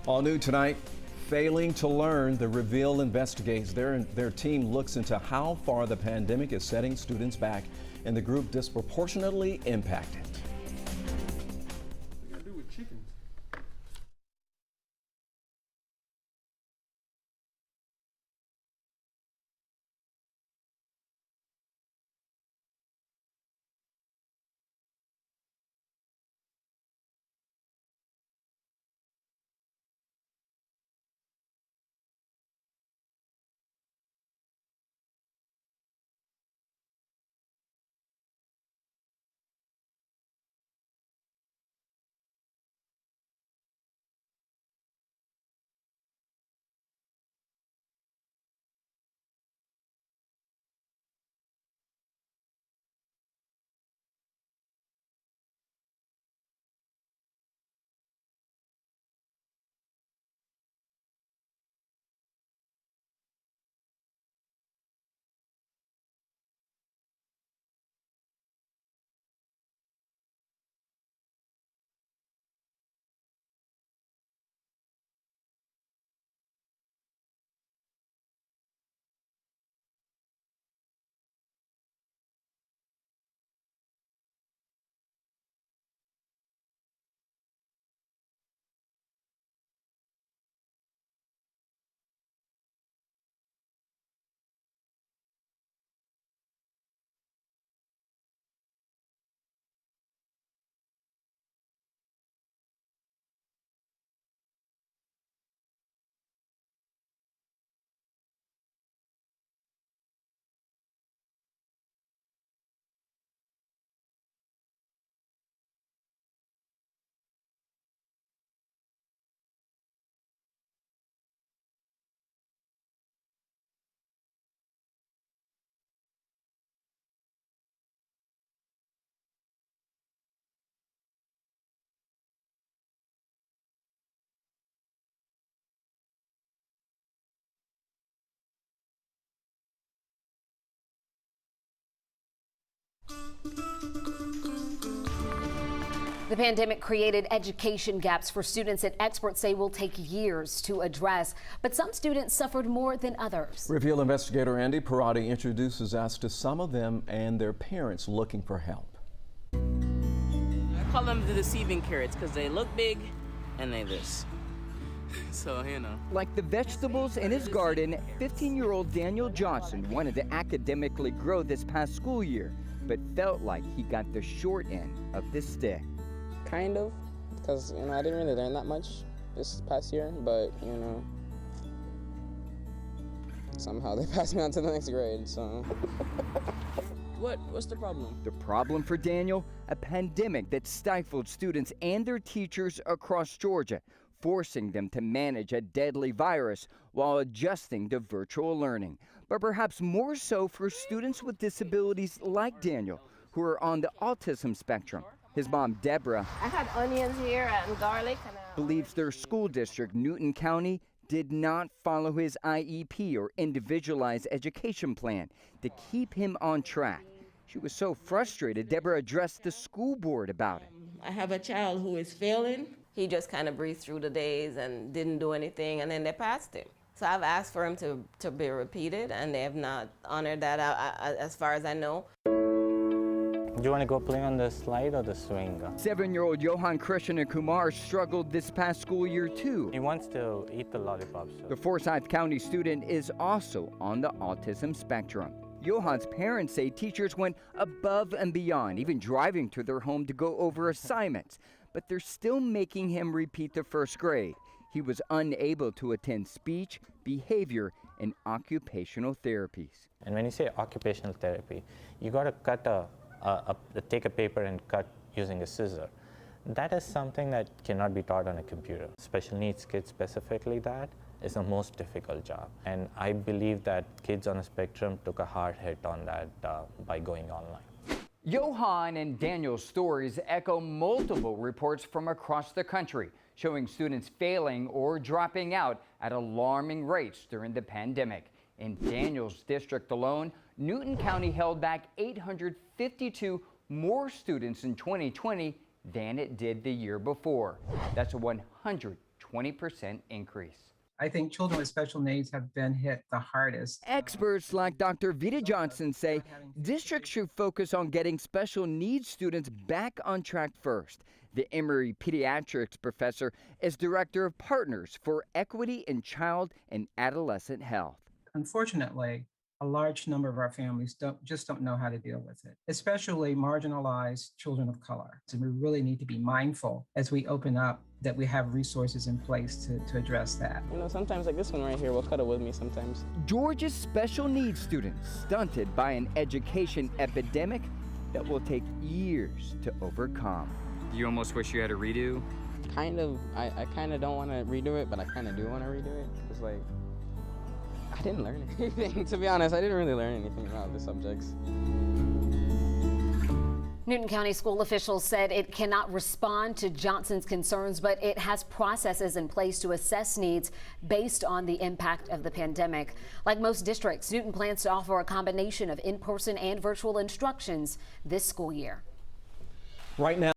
All new tonight, failing to learn, the Reveal investigates. Their team looks into how far the pandemic is setting students back and the group disproportionately impacted. What do you do with chickens? The pandemic created education gaps for students that experts say will take years to address, but some students suffered more than others. Reveal investigator Andy Parati introduces us to some of them and their parents looking for help. I call them the deceiving carrots because they look big and they this. So, you know. Like the vegetables in his garden, 15-year-old Daniel Johnson wanted to academically grow this past school year, but felt like he got the short end of the stick. Kind of, because I didn't really learn that much this past year, but somehow they passed me on to the next grade, so. What's the problem? The problem for Daniel? A pandemic that stifled students and their teachers across Georgia, forcing them to manage a deadly virus while adjusting to virtual learning. But perhaps more so for students with disabilities like Daniel, who are on the autism spectrum. His mom, Deborah, I had onions here and garlic. believes their school district, Newton County, did not follow his IEP or individualized education plan to keep him on track. She was so frustrated, Deborah addressed the school board about it. I have a child who is failing. He just kind of breezed through the days and didn't do anything, and then they passed him. So I've asked for him to be repeated, and they have not honored that as far as I know. Do you want to go play on the slide or the swing? 7-year-old Johan Krishna Kumar struggled this past school year too. He wants to eat the lollipops. The Forsyth County student is also on the autism spectrum. Johan's parents say teachers went above and beyond, even driving to their home to go over assignments, but they're still making him repeat the first grade. He was unable to attend speech, behavior, and occupational therapies. And when you say occupational therapy, you got to take a paper and cut using a scissor. That is something that cannot be taught on a computer. Special needs kids specifically, that is the most difficult job. And I believe that kids on the spectrum took a hard hit on that by going online. Johan and Daniel's stories echo multiple reports from across the country, showing students failing or dropping out at alarming rates during the pandemic. In Daniel's district alone, Newton County held back 852 more students in 2020 than it did the year before. That's a 120% 20% increase. I think children with special needs have been hit the hardest. Experts like Dr. Vita Johnson say districts should focus on getting special needs students back on track first. The Emory Pediatrics professor is director of Partners for Equity in Child and Adolescent Health. Unfortunately, a large number of our families don't know how to deal with it, especially marginalized children of color. So we really need to be mindful as we open up that we have resources in place to address that. You know, sometimes like this one right here will cuddle with me sometimes. Georgia's special needs students stunted by an education epidemic that will take years to overcome. You almost wish you had a redo? Kind of, I kind of don't want to redo it, but I kind of do want to redo it. It's like, I didn't learn anything, to be honest. I didn't really learn anything about the subjects. Newton County school officials said it cannot respond to Johnson's concerns, but it has processes in place to assess needs based on the impact of the pandemic. Like most districts, Newton plans to offer a combination of in-person and virtual instructions this school year. Right now,